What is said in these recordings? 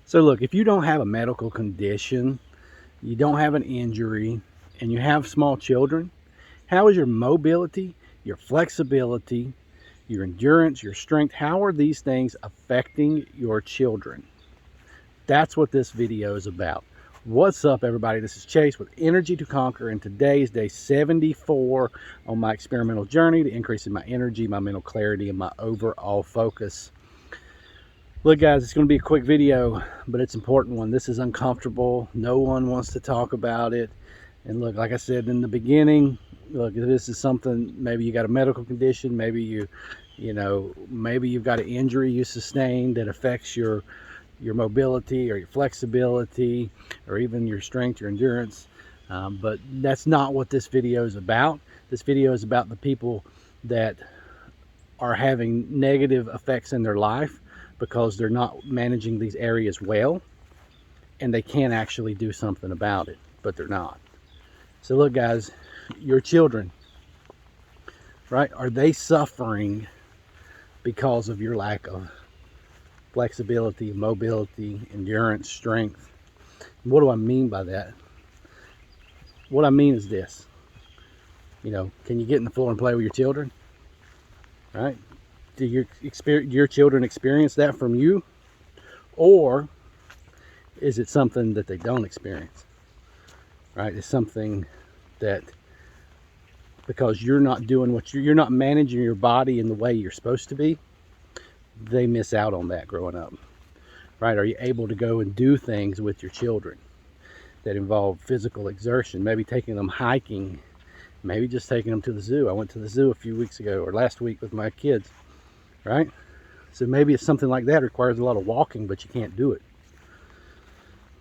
So look, if you don't have a medical condition, you don't have an injury, and you have small children, how is your mobility, your flexibility, your endurance, your strength, how are these things affecting your children? That's what this video is about. What's up, everybody? This is Chase with Energy to Conquer, and today is day 74 on my experimental journey to increasing my energy, my mental clarity, and my overall focus. Look, guys, it's going to be a quick video, but it's an important one. This is uncomfortable. No one wants to talk about it. And look, like I said in the beginning, look, if this is something, maybe you got a medical condition, maybe maybe you've got an injury you sustained that affects your mobility or your flexibility or even your strength, your endurance. But that's not what this video is about. This video is about the people that are having negative effects in their life because they're not managing these areas well, and they can actually do something about it, but they're not. So look, guys, your children, right? Are they suffering because of your lack of flexibility, mobility, endurance, strength? What do I mean by that? What I mean is this. Can you get in the floor and play with your children? Right? Do your children experience that from you? Or is it something that they don't experience? Right? It's something that, because you're not doing you're not managing your body in the way you're supposed to be, they miss out on that growing up. Right? Are you able to go and do things with your children that involve physical exertion? Maybe taking them hiking, maybe just taking them to the zoo. I went to the zoo a few weeks ago, or last week, with my kids. Right? So maybe it's something like that. It requires a lot of walking, but you can't do it.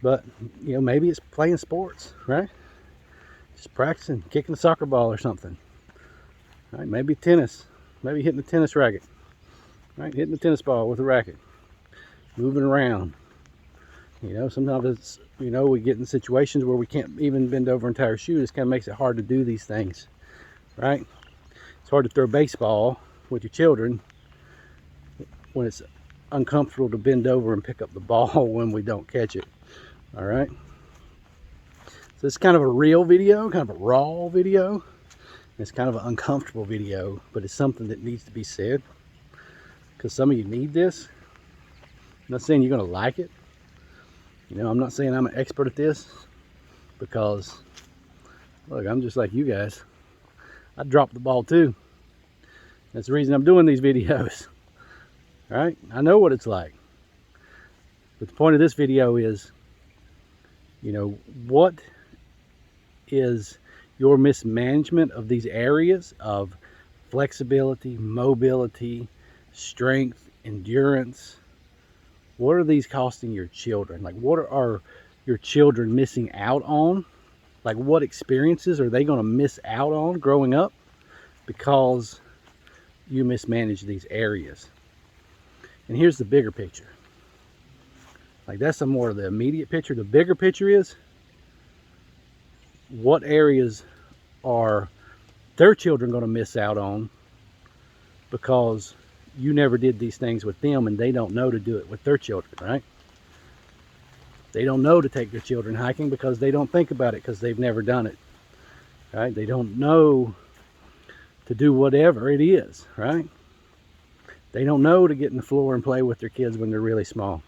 But maybe it's playing sports, right? Just practicing, kicking a soccer ball or something. Right? Maybe tennis, maybe hitting the tennis racket. Right? Hitting the tennis ball with a racket, moving around. Sometimes it's, we get in situations where we can't even bend over and tie our shoes. It kind of makes it hard to do these things, right? It's hard to throw baseball with your children when it's uncomfortable to bend over and pick up the ball when we don't catch it. All right. So it's kind of a real video, kind of a raw video. It's kind of an uncomfortable video, but it's something that needs to be said because some of you need this. I'm not saying you're going to like it. I'm not saying I'm an expert at this, because look, I'm just like you guys. I dropped the ball too. That's the reason I'm doing these videos. All right, I know what it's like. But the point of this video is, what is your mismanagement of these areas of flexibility, mobility, strength, endurance? What are these costing your children? Like, what are your children missing out on? Like, what experiences are they going to miss out on growing up because you mismanage these areas? And here's the bigger picture. Like, that's some more of the immediate picture. The bigger picture is, what areas are their children going to miss out on because you never did these things with them, and they don't know to do it with their children, right? They don't know to take their children hiking because they don't think about it because they've never done it, right? They don't know to do whatever it is, right? They don't know to get in the floor and play with their kids when they're really small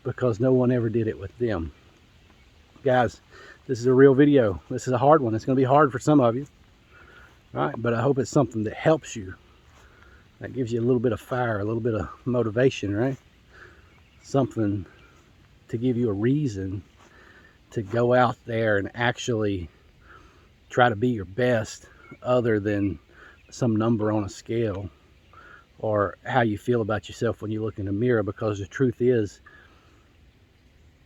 because no one ever did it with them. Guys, this is a real video. This is a hard one. It's going to be hard for some of you, right? But I hope it's something that helps you, that gives you a little bit of fire, a little bit of motivation, right? Something to give you a reason to go out there and actually try to be your best, other than some number on a scale or how you feel about yourself when you look in the mirror. Because the truth is,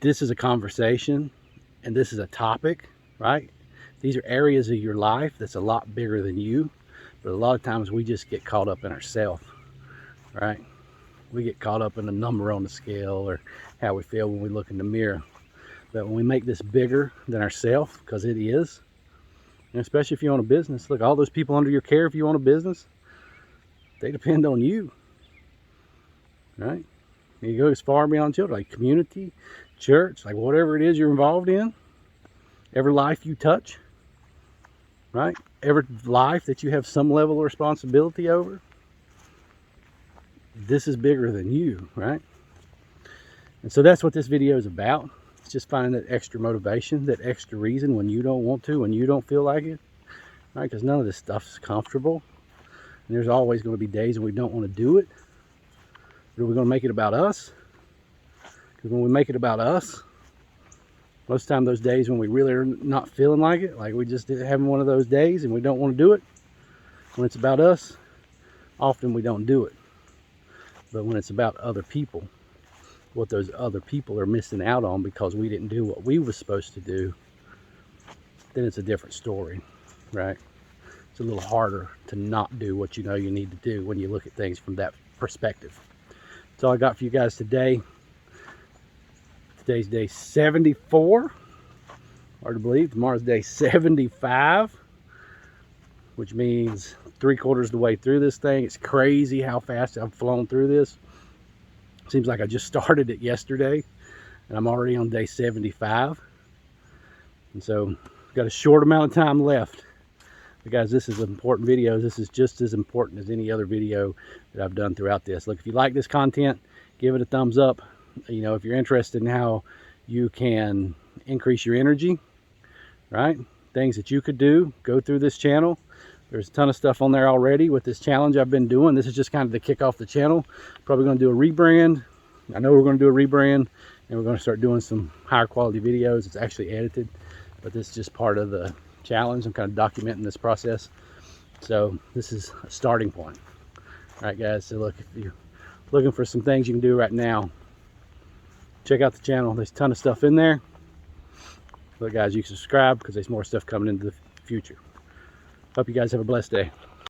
this is a conversation and this is a topic, right? These are areas of your life that's a lot bigger than you. But a lot of times we just get caught up in ourselves, right? We get caught up in the number on the scale or how we feel when we look in the mirror. But when we make this bigger than ourselves, because it is, and especially if you own a business, look, all those people under your care, if you own a business, they depend on you, right? It goes far beyond children, like community, church, like whatever it is you're involved in, every life you touch, right? Every life that you have some level of responsibility over, this is bigger than you, right? And so that's what this video is about. It's just finding that extra motivation, that extra reason when you don't want to, when you don't feel like it, right? Because none of this stuff is comfortable. And there's always going to be days when we don't want to do it. But are we going to make it about us? Because when we make it about us, most of the time those days when we really are not feeling like it, like we just having one of those days and we don't want to do it, when it's about us, often we don't do it. But when it's about other people, what those other people are missing out on because we didn't do what we were supposed to do, then it's a different story, right? It's a little harder to not do what you know you need to do when you look at things from that perspective. That's all I got for you guys today. Today's day 74. Hard to believe. Tomorrow's day 75, which means 3/4 of the way through this thing. It's crazy how fast I've flown through this. Seems like I just started it yesterday and I'm already on day 75. And so I've got a short amount of time left. But guys, this is an important video. This is just as important as any other video that I've done throughout this. Look, if you like this content, give it a thumbs up. You know, if you're interested in how you can increase your energy, right? Things that you could do, go through this channel. There's a ton of stuff on there already with this challenge I've been doing. This is just kind of to kick off the channel. Probably going to do a rebrand. I know we're going to do a rebrand and we're going to start doing some higher quality videos. It's actually edited, but this is just part of the challenge. I'm kind of documenting this process. So this is a starting point. All right, guys. So look, if you're looking for some things you can do right now, check out the channel. There's a ton of stuff in there. Look, guys, you can subscribe because there's more stuff coming into the future. Hope you guys have a blessed day.